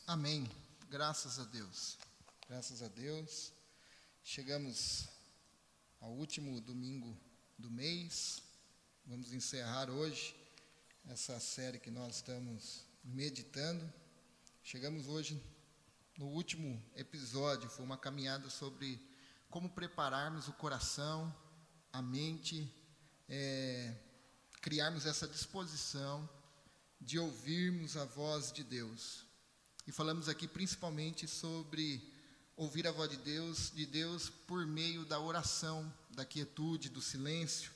Amém. Graças a Deus. Graças a Deus. Chegamos ao último domingo do mês. Vamos encerrar hoje essa série que nós estamos meditando. Chegamos hoje no último episódio. Foi uma caminhada sobre como prepararmos o coração, a mente, criarmos essa disposição de ouvirmos a voz de Deus. E falamos aqui principalmente sobre ouvir a voz de Deus por meio da oração, da quietude, do silêncio,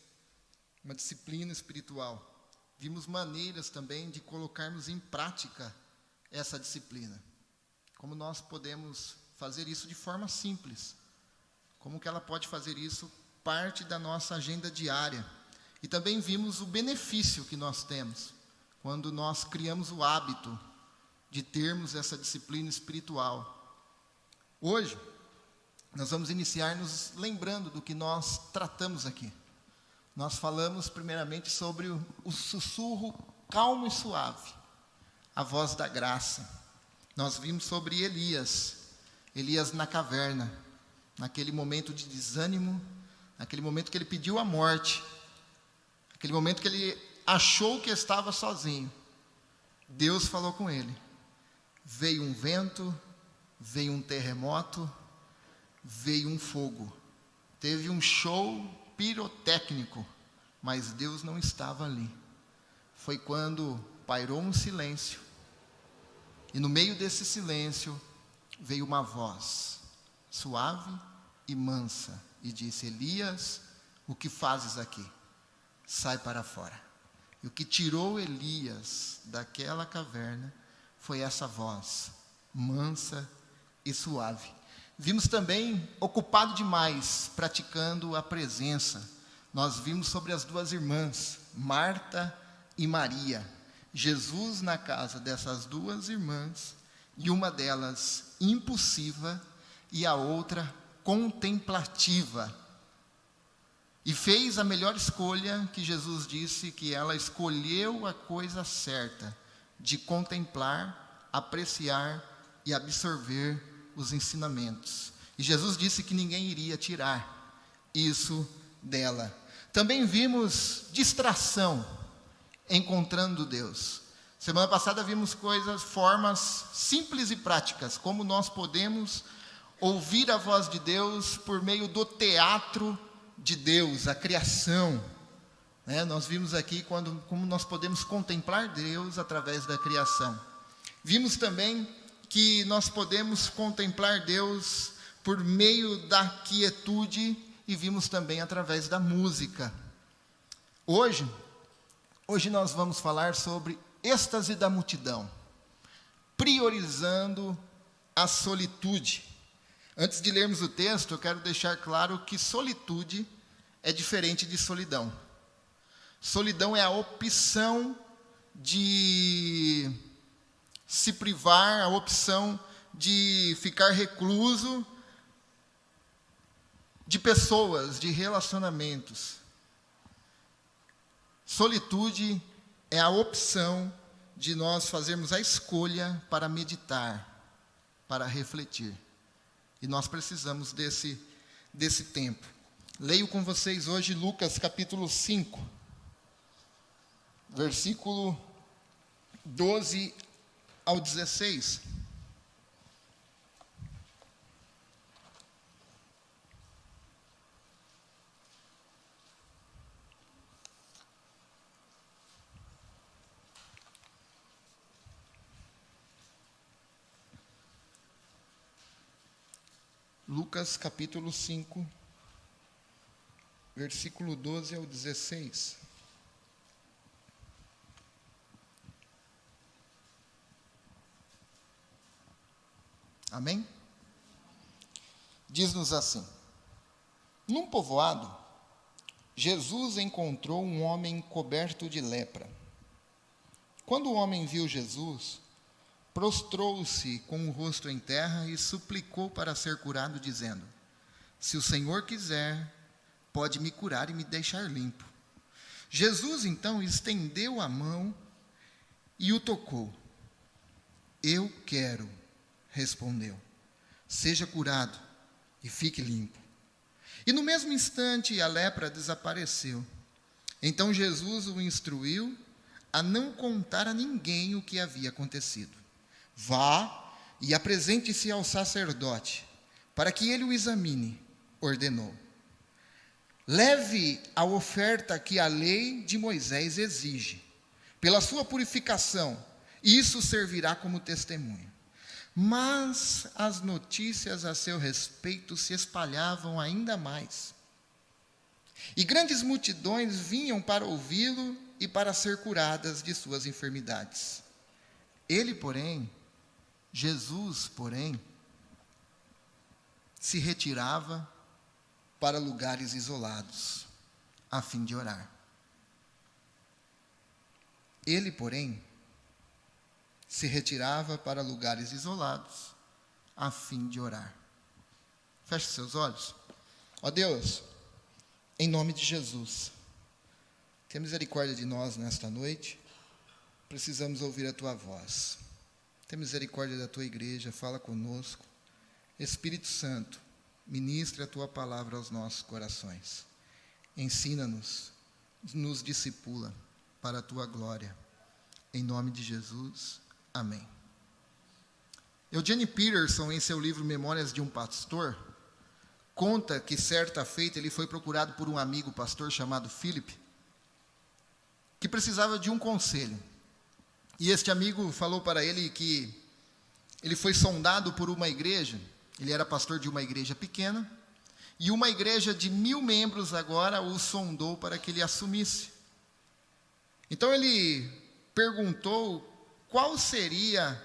uma disciplina espiritual. Vimos maneiras também de colocarmos em prática essa disciplina. Como nós podemos fazer isso de forma simples. Como que ela pode fazer isso parte da nossa agenda diária. E também vimos o benefício que nós temos quando nós criamos o hábito de termos essa disciplina espiritual. Hoje, nós vamos iniciar nos lembrando do que nós tratamos aqui. Nós falamos primeiramente sobre o sussurro calmo e suave, a voz da graça. Nós vimos sobre Elias na caverna, naquele momento de desânimo, naquele momento que ele pediu a morte, aquele momento que ele achou que estava sozinho. Deus falou com ele. Veio um vento, veio um terremoto, veio um fogo. Teve um show pirotécnico, mas Deus não estava ali. Foi quando pairou um silêncio, e no meio desse silêncio veio uma voz, suave e mansa, e disse: Elias, o que fazes aqui? Sai para fora. E o que tirou Elias daquela caverna foi essa voz, mansa e suave. Vimos também, ocupado demais, praticando a presença. Nós vimos sobre as duas irmãs, Marta e Maria. Jesus na casa dessas duas irmãs, e uma delas impulsiva e a outra contemplativa. E fez a melhor escolha, que Jesus disse que ela escolheu a coisa certa, de contemplar, apreciar e absorver os ensinamentos. E Jesus disse que ninguém iria tirar isso dela. Também vimos distração, encontrando Deus. Semana passada vimos formas simples e práticas, como nós podemos ouvir a voz de Deus por meio do teatro de Deus, a criação. Nós vimos aqui como nós podemos contemplar Deus através da criação. Vimos também que nós podemos contemplar Deus por meio da quietude, e vimos também através da música. Hoje nós vamos falar sobre êxtase da multidão, priorizando a solitude. Antes de lermos o texto, eu quero deixar claro que solitude é diferente de solidão. Solidão é a opção de se privar, a opção de ficar recluso de pessoas, de relacionamentos. Solitude é a opção de nós fazermos a escolha para meditar, para refletir. E nós precisamos desse tempo. Leio com vocês hoje Lucas capítulo 5, versículo 12 ao 16. Lucas capítulo 5, versículo 12 ao 16. Amém? Diz-nos assim: num povoado, Jesus encontrou um homem coberto de lepra. Quando o homem viu Jesus, prostrou-se com o rosto em terra e suplicou para ser curado, dizendo: se o Senhor quiser, pode me curar e me deixar limpo. Jesus então estendeu a mão e o tocou. Eu quero, respondeu: seja curado e fique limpo. E no mesmo instante a lepra desapareceu. Então Jesus o instruiu a não contar a ninguém o que havia acontecido. Vá e apresente-se ao sacerdote, para que ele o examine, ordenou. Leve a oferta que a lei de Moisés exige, pela sua purificação, e isso servirá como testemunho. Mas as notícias a seu respeito se espalhavam ainda mais. E grandes multidões vinham para ouvi-lo e para ser curadas de suas enfermidades. Jesus, porém, se retirava para lugares isolados, a fim de orar. Ele, porém, se retirava para lugares isolados, a fim de orar. Feche seus olhos. Ó Deus, em nome de Jesus, tenha misericórdia de nós nesta noite. Precisamos ouvir a Tua voz. Tenha misericórdia da Tua igreja, fala conosco. Espírito Santo, ministre a Tua palavra aos nossos corações. Ensina-nos, nos discipula para a Tua glória. Em nome de Jesus, amém. Eugene Peterson, em seu livro Memórias de um Pastor, conta que certa feita ele foi procurado por um amigo pastor chamado Philip, que precisava de um conselho. E este amigo falou para ele que ele foi sondado por uma igreja, ele era pastor de uma igreja pequena, e uma igreja de 1000 membros agora o sondou para que ele assumisse. Então ele perguntou qual seria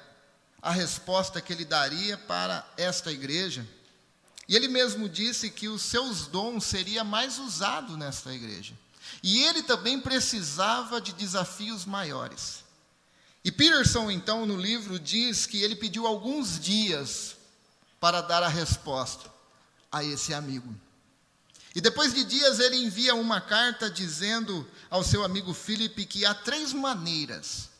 a resposta que ele daria para esta igreja. E ele mesmo disse que os seus dons seriam mais usados nesta igreja. E ele também precisava de desafios maiores. E Peterson, então, no livro, diz que ele pediu alguns dias para dar a resposta a esse amigo. E depois de dias ele envia uma carta dizendo ao seu amigo Philip que há 3 maneiras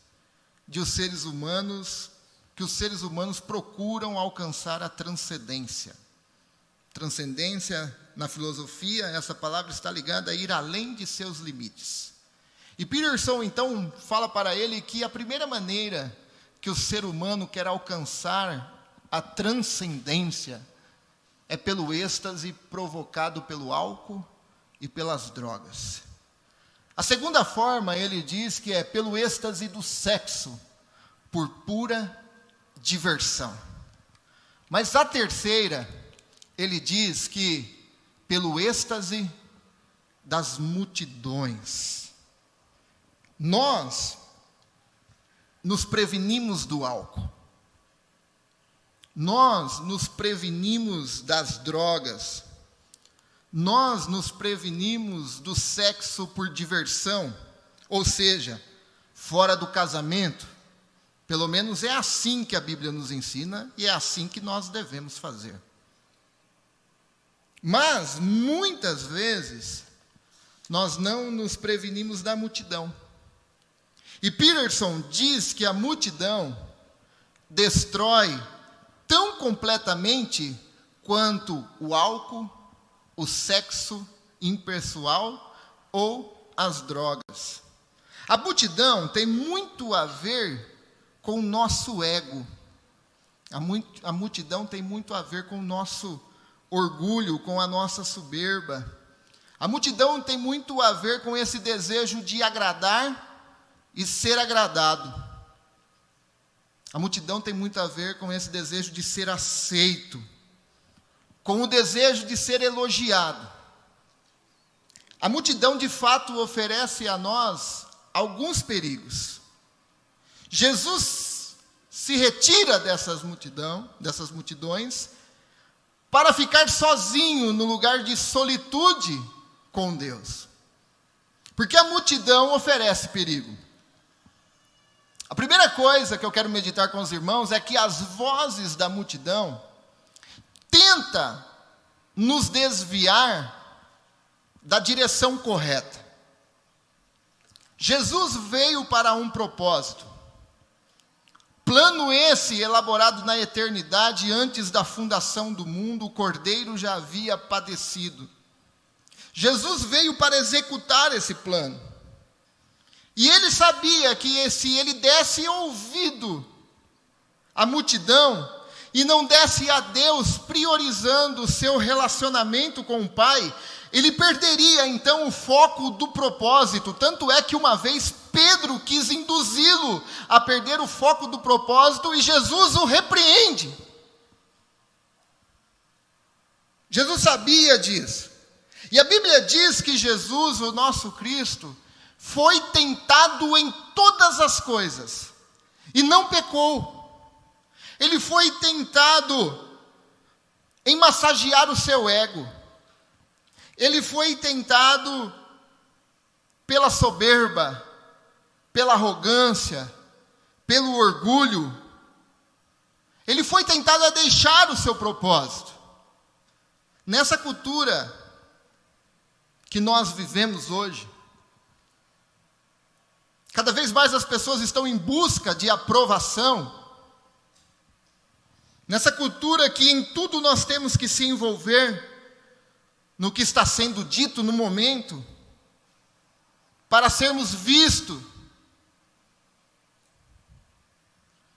que os seres humanos procuram alcançar a transcendência. Transcendência, na filosofia, essa palavra está ligada a ir além de seus limites. E Peterson, então, fala para ele que a primeira maneira que o ser humano quer alcançar a transcendência é pelo êxtase provocado pelo álcool e pelas drogas. A segunda forma, ele diz que é pelo êxtase do sexo, por pura diversão. Mas a terceira, ele diz que pelo êxtase das multidões. Nós nos prevenimos do álcool. Nós nos prevenimos das drogas. Nós nos prevenimos do sexo por diversão, ou seja, fora do casamento. Pelo menos é assim que a Bíblia nos ensina e é assim que nós devemos fazer. Mas, muitas vezes, nós não nos prevenimos da multidão. E Peterson diz que a multidão destrói tão completamente quanto o álcool, o sexo impessoal ou as drogas. A multidão tem muito a ver com o nosso ego. A multidão tem muito a ver com o nosso orgulho, com a nossa soberba. A multidão tem muito a ver com esse desejo de agradar e ser agradado. A multidão tem muito a ver com esse desejo de ser aceito, com o desejo de ser elogiado. A multidão, de fato, oferece a nós alguns perigos. Jesus se retira dessas multidões para ficar sozinho no lugar de solitude com Deus. Porque a multidão oferece perigo. A primeira coisa que eu quero meditar com os irmãos é que as vozes da multidão tentam nos desviar da direção correta. Jesus veio para um propósito. Plano esse elaborado na eternidade, antes da fundação do mundo, o Cordeiro já havia padecido. Jesus veio para executar esse plano. E ele sabia que se ele desse ouvido à multidão e não desse a Deus priorizando o seu relacionamento com o Pai, ele perderia então o foco do propósito. Tanto é que uma vez Pedro quis induzi-lo a perder o foco do propósito e Jesus o repreende. Jesus sabia disso. E a Bíblia diz que Jesus, o nosso Cristo, foi tentado em todas as coisas e não pecou. Ele foi tentado em massagear o seu ego. Ele foi tentado pela soberba, pela arrogância, pelo orgulho. Ele foi tentado a deixar o seu propósito. Nessa cultura que nós vivemos hoje, cada vez mais as pessoas estão em busca de aprovação. Nessa cultura que em tudo nós temos que se envolver no que está sendo dito no momento, para sermos vistos.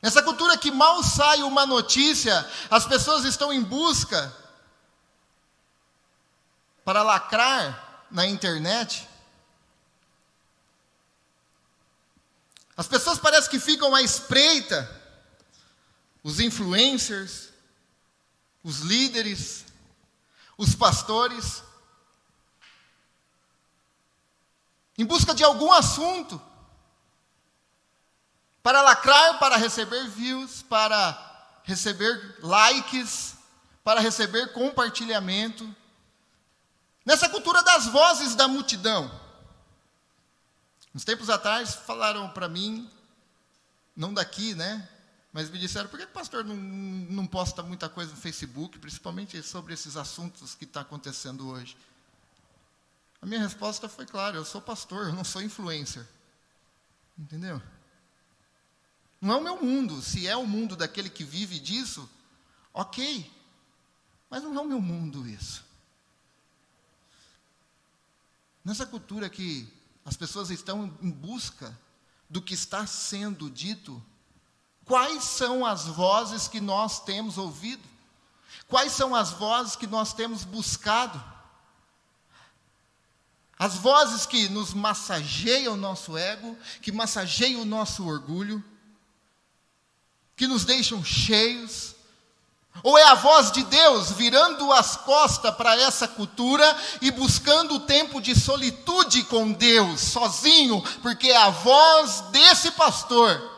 Nessa cultura que mal sai uma notícia, as pessoas estão em busca para lacrar na internet. As pessoas parecem que ficam à espreita, os influencers, os líderes, os pastores, em busca de algum assunto, para lacrar, para receber views, para receber likes, para receber compartilhamento. Nessa cultura das vozes da multidão. Uns tempos atrás falaram para mim, não daqui, né? Mas me disseram, por que o pastor não posta muita coisa no Facebook, principalmente sobre esses assuntos que está acontecendo hoje? A minha resposta foi clara, eu sou pastor, eu não sou influencer. Entendeu? Não é o meu mundo. Se é o mundo daquele que vive disso, ok. Mas não é o meu mundo isso. Nessa cultura que as pessoas estão em busca do que está sendo dito, quais são as vozes que nós temos ouvido? Quais são as vozes que nós temos buscado? As vozes que nos massageiam o nosso ego, que massageiam o nosso orgulho, que nos deixam cheios? Ou é a voz de Deus virando as costas para essa cultura e buscando o tempo de solitude com Deus, sozinho, porque é a voz desse pastor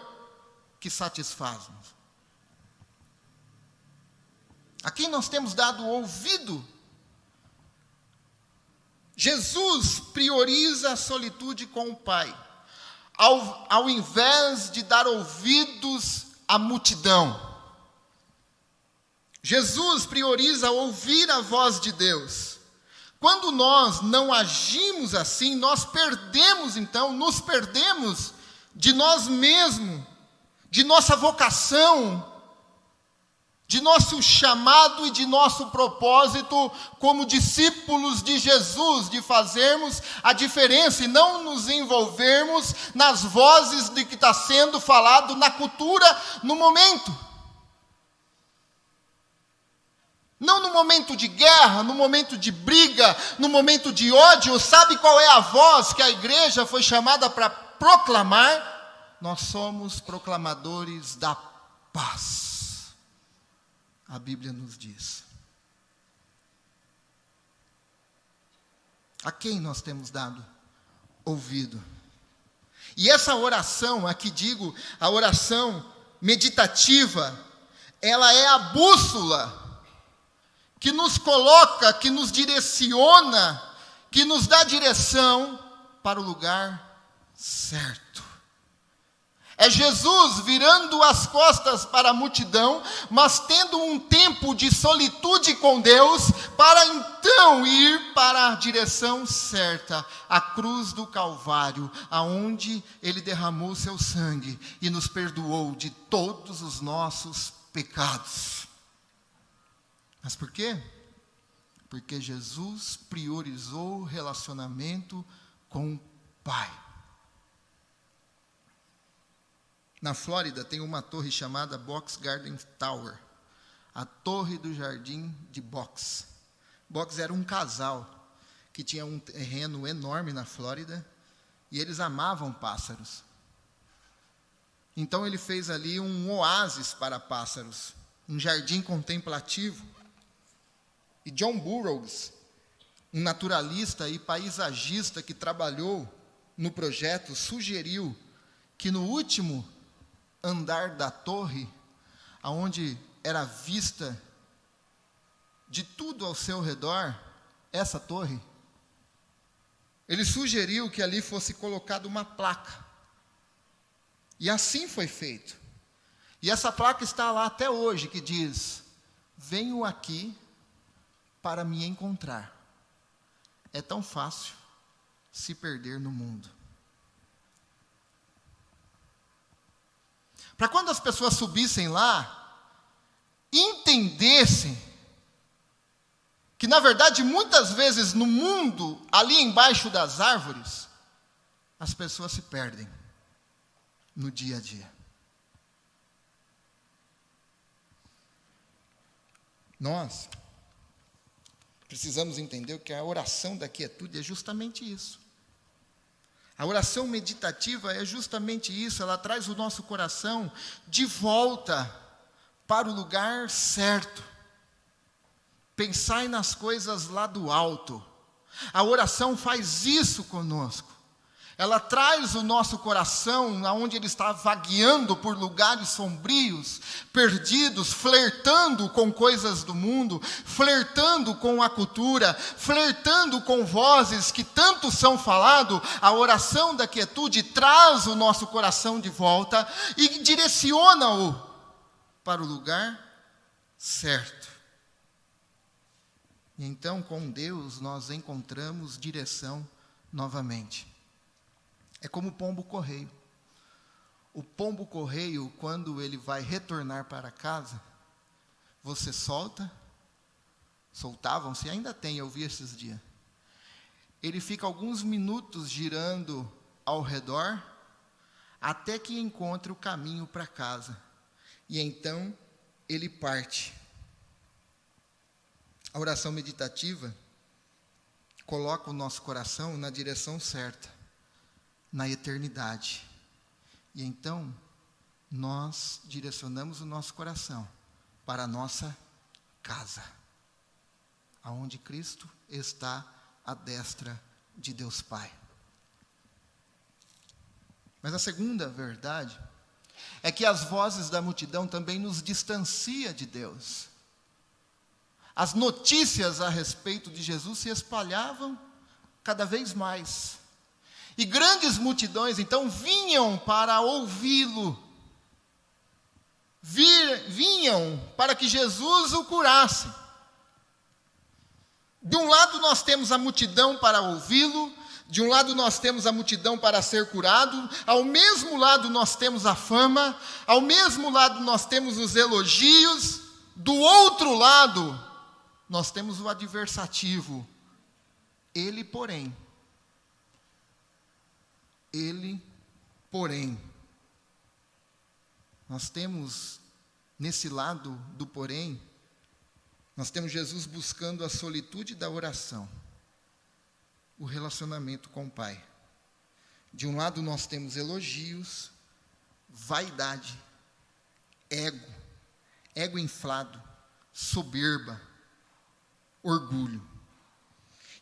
que satisfaz-nos? A quem nós temos dado ouvido? Jesus prioriza a solitude com o Pai, ao invés de dar ouvidos à multidão. Jesus prioriza ouvir a voz de Deus. Quando nós não agimos assim, nós perdemos então, nos perdemos de nós mesmos, de nossa vocação, de nosso chamado e de nosso propósito como discípulos de Jesus, de fazermos a diferença e não nos envolvermos nas vozes de que está sendo falado na cultura no momento. Não no momento de guerra, no momento de briga, no momento de ódio. Sabe qual é a voz que a igreja foi chamada para proclamar? Nós somos proclamadores da paz. A Bíblia nos diz. A quem nós temos dado ouvido? E essa oração, aqui digo, a oração meditativa, ela é a bússola que nos coloca, que nos direciona, que nos dá direção para o lugar certo. É Jesus virando as costas para a multidão, mas tendo um tempo de solitude com Deus, para então ir para a direção certa, a cruz do Calvário, aonde Ele derramou seu sangue e nos perdoou de todos os nossos pecados. Mas por quê? Porque Jesus priorizou o relacionamento com o Pai. Na Flórida tem uma torre chamada Box Garden Tower, a torre do jardim de Box. Box era um casal que tinha um terreno enorme na Flórida e eles amavam pássaros. Então ele fez ali um oásis para pássaros, um jardim contemplativo. E John Burroughs, um naturalista e paisagista que trabalhou no projeto, sugeriu que no último andar da torre, aonde era vista de tudo ao seu redor, essa torre, ele sugeriu que ali fosse colocada uma placa. E assim foi feito. E essa placa está lá até hoje, que diz: venho aqui para me encontrar. É tão fácil se perder no mundo. Para quando as pessoas subissem lá, entendessem que, na verdade, muitas vezes no mundo, ali embaixo das árvores, as pessoas se perdem no dia a dia. Nós precisamos entender que a oração da quietude é justamente isso. A oração meditativa é justamente isso, ela traz o nosso coração de volta para o lugar certo. Pensai nas coisas lá do alto. A oração faz isso conosco. Ela traz o nosso coração aonde ele está vagueando por lugares sombrios, perdidos, flertando com coisas do mundo, flertando com a cultura, flertando com vozes que tanto são falado. A oração da quietude traz o nosso coração de volta e direciona-o para o lugar certo. E então, com Deus, nós encontramos direção novamente. É como o pombo-correio. O pombo-correio, quando ele vai retornar para casa, você soltavam-se, ainda tem, eu vi esses dias. Ele fica alguns minutos girando ao redor, até que encontre o caminho para casa. E então, ele parte. A oração meditativa coloca o nosso coração na direção certa, na eternidade. E então, nós direcionamos o nosso coração para a nossa casa, aonde Cristo está à destra de Deus Pai. Mas a segunda verdade é que as vozes da multidão também nos distanciam de Deus. As notícias a respeito de Jesus se espalhavam cada vez mais. E grandes multidões, então, vinham para ouvi-lo. Vinham para que Jesus o curasse. De um lado nós temos a multidão para ouvi-lo, de um lado nós temos a multidão para ser curado, ao mesmo lado nós temos a fama, ao mesmo lado nós temos os elogios, do outro lado nós temos o adversativo. Ele, porém, nós temos, nesse lado do porém, nós temos Jesus buscando a solitude da oração, o relacionamento com o Pai. De um lado nós temos elogios, vaidade, ego inflado, soberba, orgulho.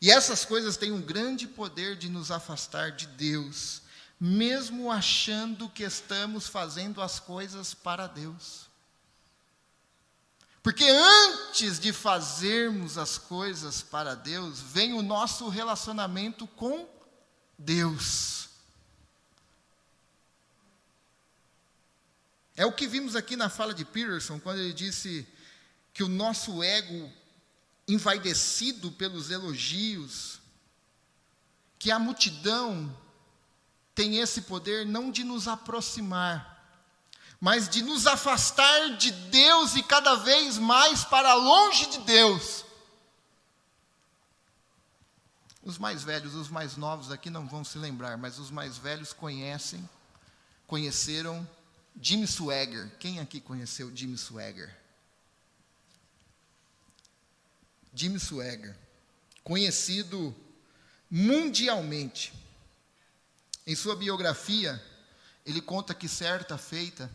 E essas coisas têm um grande poder de nos afastar de Deus, mesmo achando que estamos fazendo as coisas para Deus. Porque antes de fazermos as coisas para Deus, vem o nosso relacionamento com Deus. É o que vimos aqui na fala de Peterson, quando ele disse que o nosso ego, envaidecido pelos elogios, que a multidão tem esse poder não de nos aproximar, mas de nos afastar de Deus e cada vez mais para longe de Deus. Os mais velhos, os mais novos aqui não vão se lembrar, mas os mais velhos conheceram Jim Swaggart. Quem aqui conheceu Jim Swaggart? Jim Swaggart, conhecido mundialmente. Em sua biografia, ele conta que certa feita,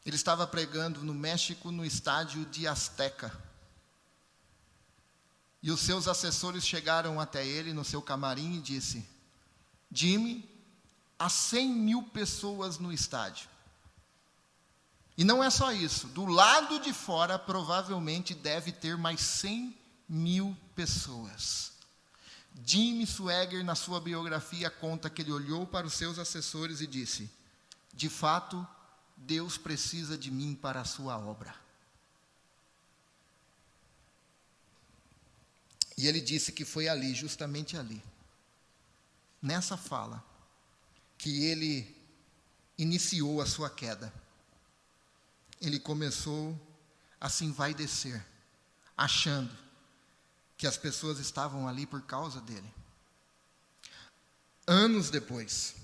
ele estava pregando no México, no estádio de Azteca. E os seus assessores chegaram até ele no seu camarim e disse: Jimmy, há 100.000 pessoas no estádio. E não é só isso, do lado de fora provavelmente deve ter mais 100.000 pessoas. Jim Swaggart, na sua biografia, conta que ele olhou para os seus assessores e disse: de fato, Deus precisa de mim para a sua obra. E ele disse que foi ali, justamente ali, nessa fala, que ele iniciou a sua queda. Ele começou a se envaidecer, achando que as pessoas estavam ali por causa dele. Anos depois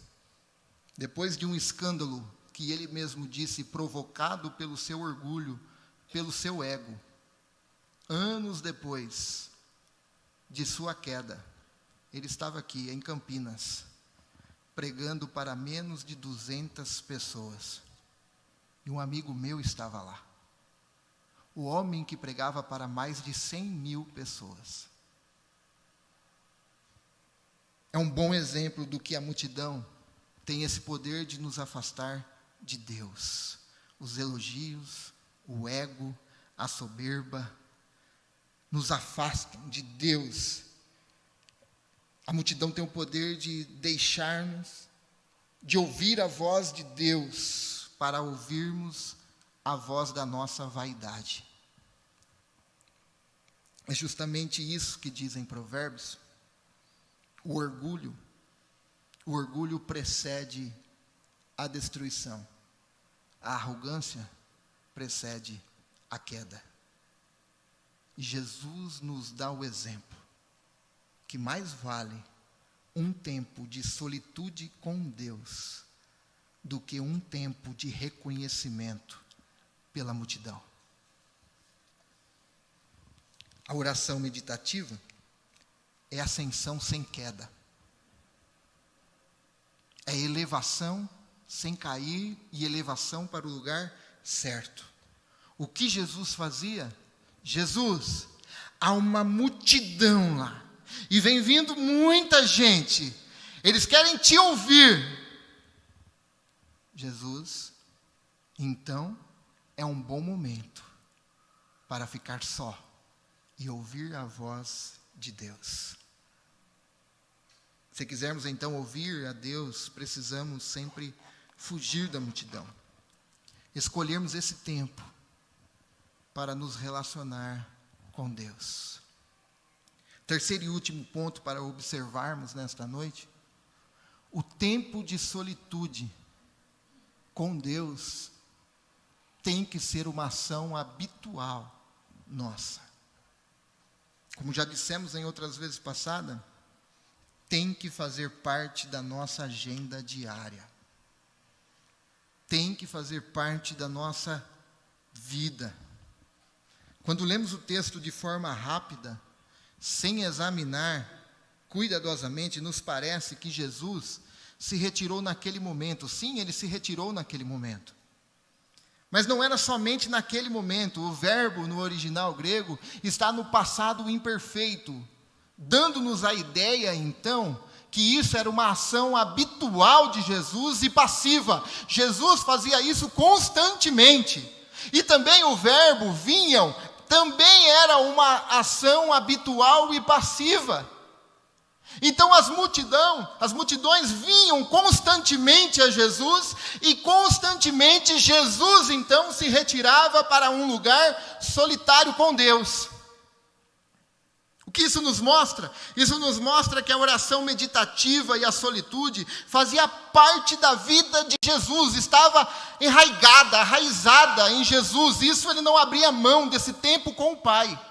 de um escândalo que ele mesmo disse provocado pelo seu orgulho, pelo seu ego, anos depois de sua queda, ele estava aqui em Campinas, pregando para menos de 200 pessoas. E um amigo meu estava lá. O homem que pregava para mais de 100.000 pessoas. É um bom exemplo do que a multidão tem esse poder de nos afastar de Deus. Os elogios, o ego, a soberba, nos afastam de Deus. A multidão tem o poder de deixar-nos, de ouvir a voz de Deus, para ouvirmos a voz da nossa vaidade. É justamente isso que dizem Provérbios. O orgulho precede a destruição. A arrogância precede a queda. E Jesus nos dá o exemplo que mais vale um tempo de solitude com Deus do que um tempo de reconhecimento pela multidão. A oração meditativa é ascensão sem queda. É elevação sem cair e elevação para o lugar certo. O que Jesus fazia? Jesus, há uma multidão lá, e vem vindo muita gente, eles querem te ouvir. Jesus, então, é um bom momento para ficar só e ouvir a voz de Deus. Se quisermos então ouvir a Deus, precisamos sempre fugir da multidão. Escolhermos esse tempo para nos relacionar com Deus. Terceiro e último ponto para observarmos nesta noite: o tempo de solitude com Deus tem que ser uma ação habitual nossa. Como já dissemos em outras vezes passadas, tem que fazer parte da nossa agenda diária. Tem que fazer parte da nossa vida. Quando lemos o texto de forma rápida, sem examinar cuidadosamente, nos parece que Jesus se retirou naquele momento. Sim, ele se retirou naquele momento. Mas não era somente naquele momento. O verbo no original grego está no passado imperfeito, dando-nos a ideia, então, que isso era uma ação habitual de Jesus e passiva. Jesus fazia isso constantemente. E também o verbo vinham, também era uma ação habitual e passiva. Então as multidões vinham constantemente a Jesus, e constantemente Jesus então se retirava para um lugar solitário com Deus. O que isso nos mostra? Isso nos mostra que a oração meditativa e a solitude fazia parte da vida de Jesus, estava arraizada em Jesus. Isso ele não abria mão desse tempo com o Pai.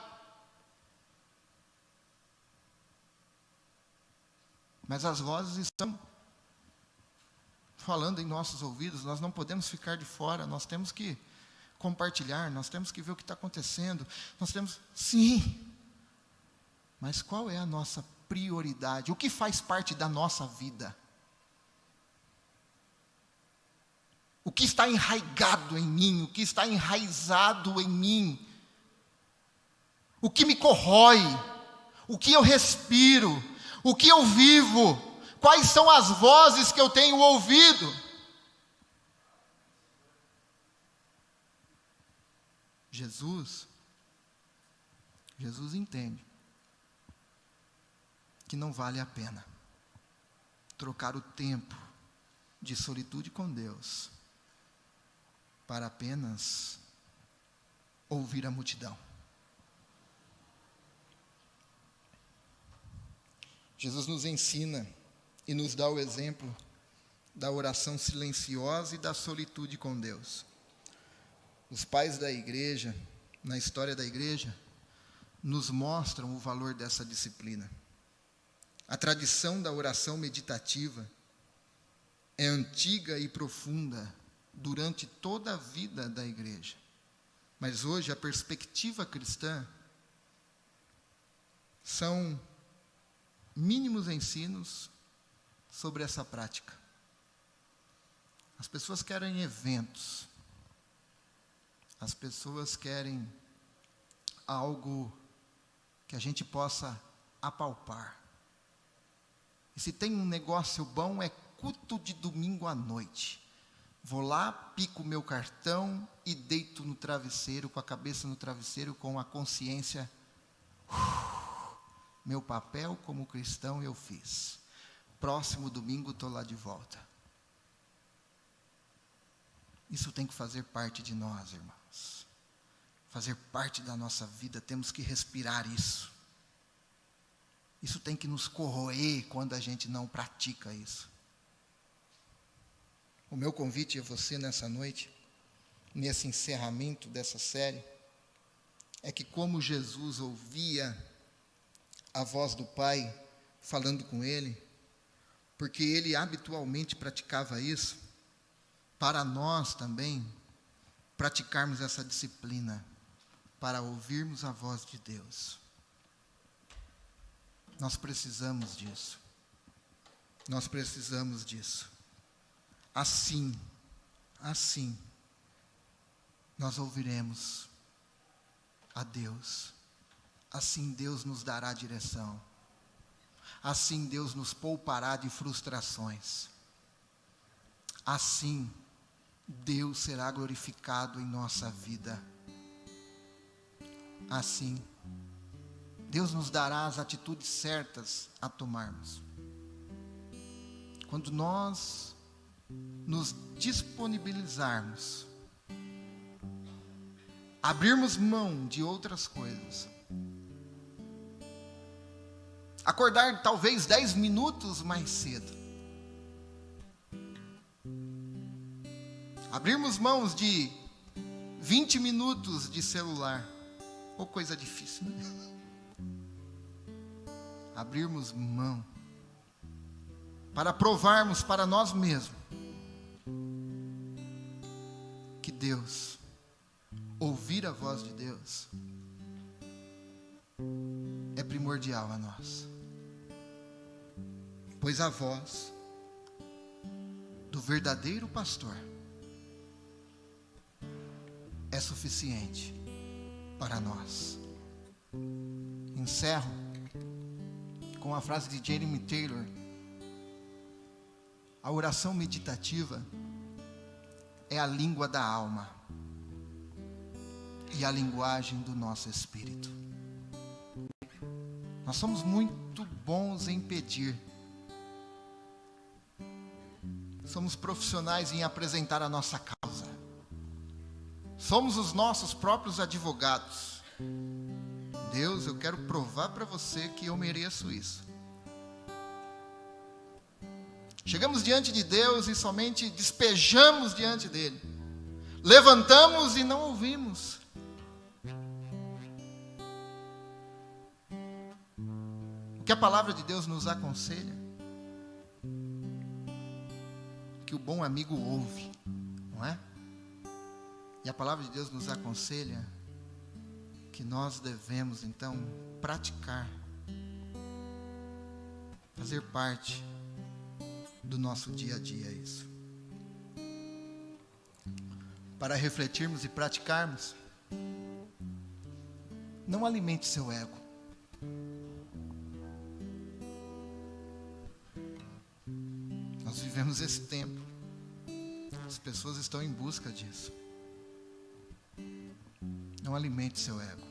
Mas as vozes estão falando em nossos ouvidos, nós não podemos ficar de fora, nós temos que compartilhar, nós temos que ver o que está acontecendo, sim, mas qual é a nossa prioridade? O que faz parte da nossa vida? O que está enraizado em mim? O que está enraizado em mim? O que me corrói? O que eu respiro? O que eu vivo? Quais são as vozes que eu tenho ouvido? Jesus entende que não vale a pena trocar o tempo de solitude com Deus para apenas ouvir a multidão. Jesus nos ensina e nos dá o exemplo da oração silenciosa e da solitude com Deus. Os pais da igreja, na história da igreja, nos mostram o valor dessa disciplina. A tradição da oração meditativa é antiga e profunda durante toda a vida da igreja. Mas hoje a perspectiva cristã são mínimos ensinos sobre essa prática. As pessoas querem eventos. As pessoas querem algo que a gente possa apalpar. E se tem um negócio bom, é culto de domingo à noite. Vou lá, pico meu cartão e deito no travesseiro, com a cabeça no travesseiro, com a consciência. Meu papel como cristão eu fiz. Próximo domingo estou lá de volta. Isso tem que fazer parte de nós, irmãos. Fazer parte da nossa vida, temos que respirar isso. Isso tem que nos corroer quando a gente não pratica isso. O meu convite a você nessa noite, nesse encerramento dessa série, é que como Jesus ouvia a voz do Pai falando com ele, porque ele habitualmente praticava isso, para nós também praticarmos essa disciplina, para ouvirmos a voz de Deus. Nós precisamos disso. Nós precisamos disso. Assim, nós ouviremos a Deus. Assim Deus nos dará direção. Assim Deus nos poupará de frustrações. Assim Deus será glorificado em nossa vida. Assim Deus nos dará as atitudes certas a tomarmos. Quando nós nos disponibilizarmos, abrirmos mão de outras coisas, acordar talvez 10 minutos mais cedo, abrirmos mãos de 20 minutos de celular, ou coisa difícil, né? Abrirmos mão, para provarmos para nós mesmos, que Deus, ouvir a voz de Deus, é primordial a nós. Pois a voz do verdadeiro pastor é suficiente para nós. Encerro com a frase de Jeremy Taylor: a oração meditativa é a língua da alma e a linguagem do nosso espírito. Nós somos muito bons em pedir. Somos profissionais em apresentar a nossa causa. Somos os nossos próprios advogados. Deus, eu quero provar para você que eu mereço isso. Chegamos diante de Deus e somente despejamos diante dele. Levantamos e não ouvimos. O que a palavra de Deus nos aconselha? Que o bom amigo ouve, não é? E a palavra de Deus nos aconselha que nós devemos então praticar, fazer parte do nosso dia a dia isso. Para refletirmos e praticarmos, não alimente seu ego. Nós vivemos esse tempo. As pessoas estão em busca disso. Não alimente seu ego.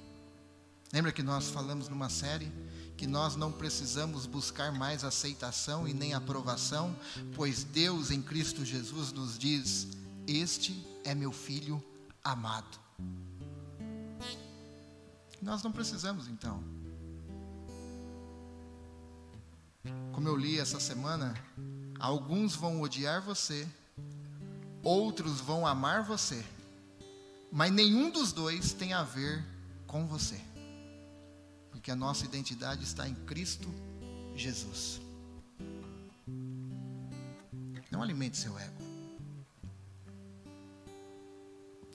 Lembra que nós falamos numa série que nós não precisamos buscar mais aceitação e nem aprovação, pois Deus em Cristo Jesus nos diz: este é meu filho amado. Nós não precisamos então. Como eu li essa semana, alguns vão odiar você, outros vão amar você, mas nenhum dos dois tem a ver com você. Porque a nossa identidade está em Cristo Jesus. Não alimente seu ego.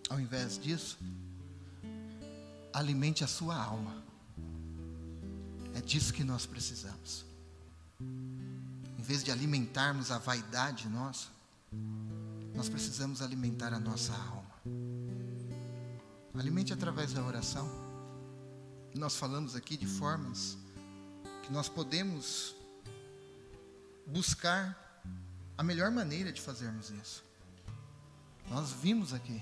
Ao invés disso, alimente a sua alma. É disso que nós precisamos. Em vez de alimentarmos a vaidade nossa, nós precisamos alimentar a nossa alma. Alimente através da oração. Nós falamos aqui de formas que nós podemos buscar a melhor maneira de fazermos isso. Nós vimos aqui,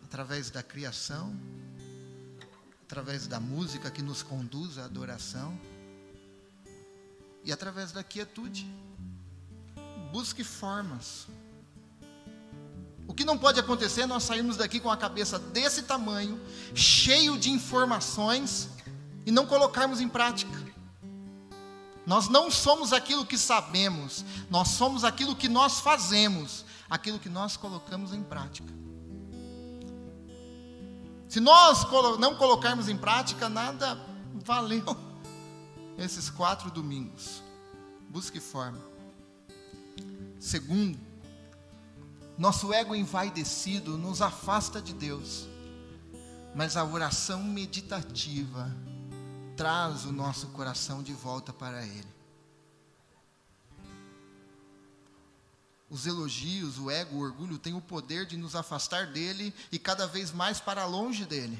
através da criação, através da música que nos conduz à adoração e através da quietude. Busque formas. O que não pode acontecer é nós sairmos daqui com a cabeça desse tamanho, cheio de informações, e não colocarmos em prática. Nós não somos aquilo que sabemos, nós somos aquilo que nós fazemos, aquilo que nós colocamos em prática. Se nós não colocarmos em prática, nada valeu esses 4 domingos. Busque forma. Segundo, nosso ego envaidecido nos afasta de Deus, mas a oração meditativa traz o nosso coração de volta para Ele. Os elogios, o ego, o orgulho têm o poder de nos afastar dEle e cada vez mais para longe dEle,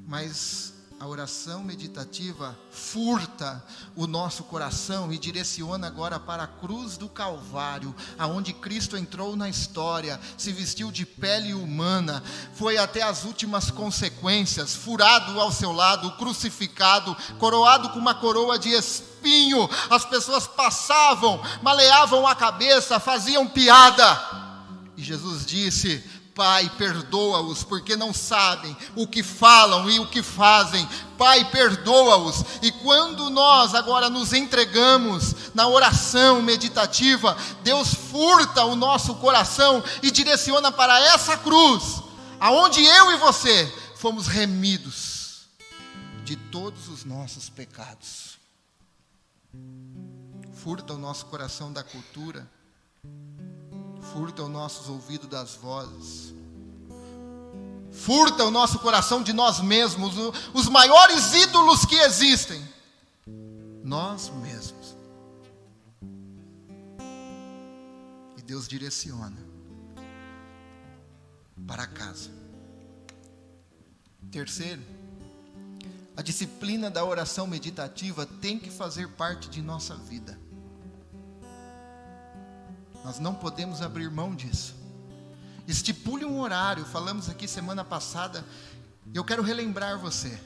mas a oração meditativa furta o nosso coração e direciona agora para a cruz do Calvário, aonde Cristo entrou na história, se vestiu de pele humana, foi até as últimas consequências, furado ao seu lado, crucificado, coroado com uma coroa de espinho. As pessoas passavam, maleavam a cabeça, faziam piada. E Jesus disse: Pai, perdoa-os, porque não sabem o que falam e o que fazem. Pai, perdoa-os. E quando nós agora nos entregamos na oração meditativa, Deus furta o nosso coração e direciona para essa cruz, aonde eu e você fomos remidos de todos os nossos pecados. Furta o nosso coração da cultura, furta os nossos ouvidos das vozes, furta o nosso coração de nós mesmos, os maiores ídolos que existem, nós mesmos. E Deus direciona para casa. Terceiro, a disciplina da oração meditativa tem que fazer parte de nossa vida. Nós não podemos abrir mão disso. Estipule um horário. Falamos aqui semana passada. Eu quero relembrar você.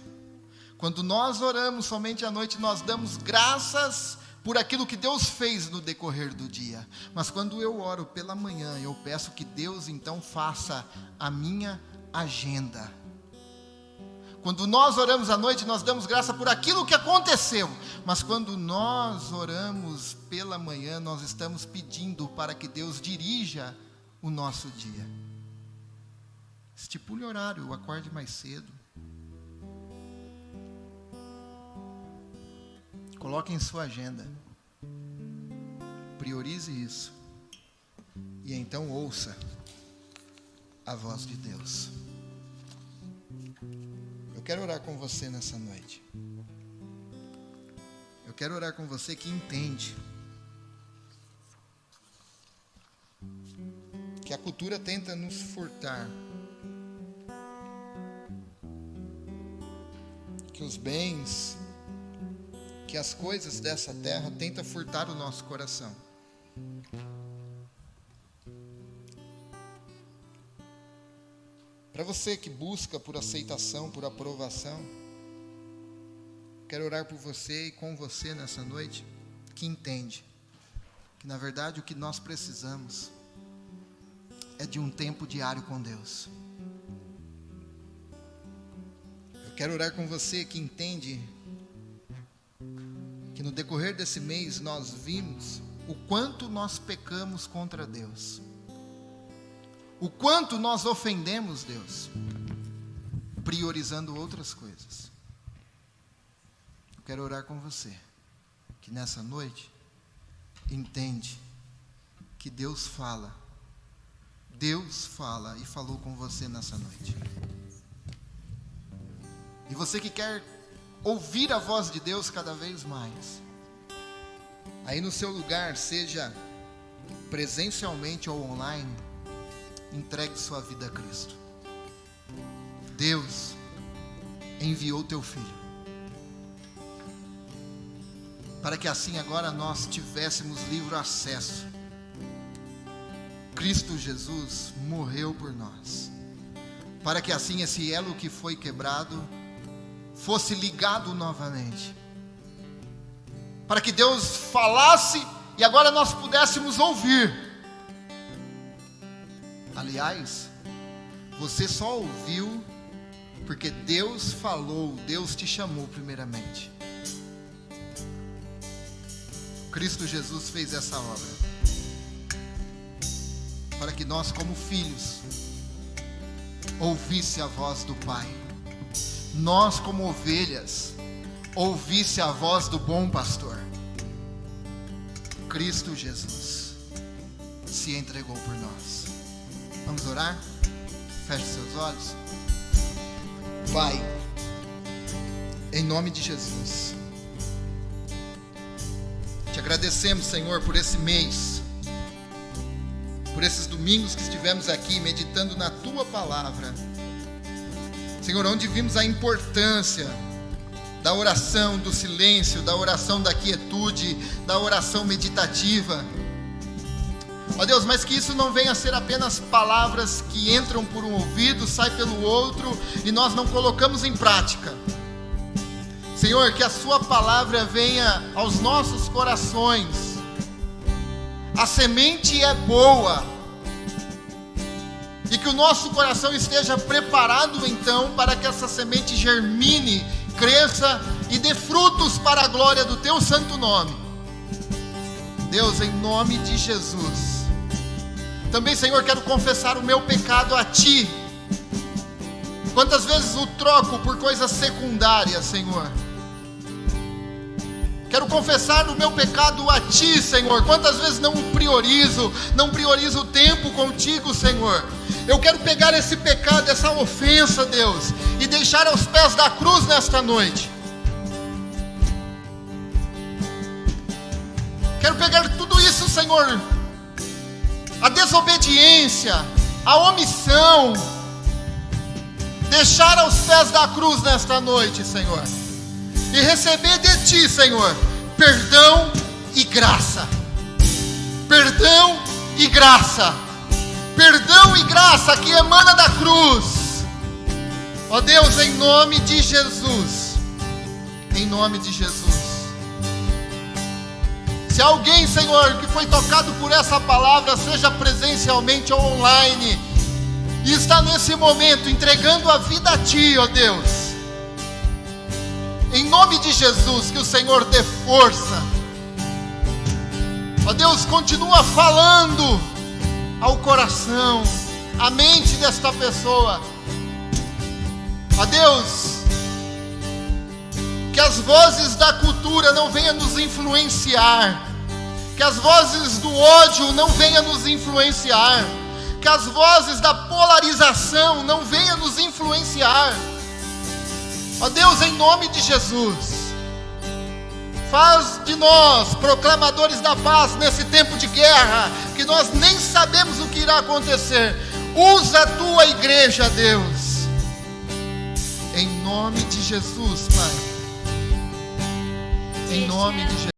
Quando nós oramos somente à noite, nós damos graças por aquilo que Deus fez no decorrer do dia. Mas quando eu oro pela manhã, eu peço que Deus então faça a minha agenda. Quando nós oramos à noite, nós damos graça por aquilo que aconteceu. Mas quando nós oramos pela manhã, nós estamos pedindo para que Deus dirija o nosso dia. Estipule horário, acorde mais cedo. Coloque em sua agenda. Priorize isso. E então ouça a voz de Deus. Eu quero orar com você nessa noite. Eu quero orar com você que entende que a cultura tenta nos furtar, que os bens, que as coisas dessa terra tentam furtar o nosso coração. Para você que busca por aceitação, por aprovação, quero orar por você e com você nessa noite, que entende que na verdade o que nós precisamos é de um tempo diário com Deus. Eu quero orar com você que entende que no decorrer desse mês nós vimos o quanto nós pecamos contra Deus, o quanto nós ofendemos Deus, priorizando outras coisas. Eu quero orar com você que nessa noite entende que Deus fala e falou com você nessa noite. E você que quer ouvir a voz de Deus cada vez mais, aí no seu lugar, seja presencialmente ou online, entregue sua vida a Cristo. Deus enviou teu Filho para que assim agora nós tivéssemos livre acesso. Cristo Jesus morreu por nós, para que assim esse elo que foi quebrado fosse ligado novamente, para que Deus falasse e agora nós pudéssemos ouvir. Aliás, você só ouviu porque Deus falou, Deus te chamou primeiramente. Cristo Jesus fez essa obra para que nós, como filhos, ouvisse a voz do Pai. Nós, como ovelhas, ouvisse a voz do bom pastor. Cristo Jesus se entregou por nós. Vamos orar? Feche seus olhos. Pai, em nome de Jesus, te agradecemos, Senhor, por esse mês, por esses domingos que estivemos aqui meditando na Tua Palavra. Senhor, onde vimos a importância da oração, do silêncio, da oração da quietude, da oração meditativa. Ó Deus, mas que isso não venha a ser apenas palavras que entram por um ouvido, saem pelo outro e nós não colocamos em prática. Senhor, que a Sua palavra venha aos nossos corações. A semente é boa. E que o nosso coração esteja preparado então para que essa semente germine, cresça e dê frutos para a glória do Teu santo nome. Deus, em nome de Jesus. Também, Senhor, quero confessar o meu pecado a Ti. Quantas vezes o troco por coisas secundárias, Senhor. Quero confessar o meu pecado a Ti, Senhor. Quantas vezes não priorizo o tempo contigo, Senhor. Eu quero pegar esse pecado, essa ofensa, Deus, e deixar aos pés da cruz nesta noite. Quero pegar tudo isso, Senhor, a desobediência, a omissão, deixar aos pés da cruz nesta noite, Senhor, e receber de Ti, Senhor, perdão e graça. Perdão e graça. Perdão e graça que emana da cruz. Ó Deus, em nome de Jesus, em nome de Jesus. Se alguém, Senhor, que foi tocado por essa palavra, seja presencialmente ou online, e está nesse momento entregando a vida a Ti, ó Deus, em nome de Jesus, que o Senhor dê força. Ó Deus, continua falando ao coração, à mente desta pessoa. Ó Deus, que as vozes da cultura não venham nos influenciar, que as vozes do ódio não venham nos influenciar, que as vozes da polarização não venham nos influenciar. Ó Deus, em nome de Jesus, faz de nós proclamadores da paz nesse tempo de guerra, que nós nem sabemos o que irá acontecer. Usa a Tua igreja, Deus, em nome de Jesus, Pai, em nome de Jesus.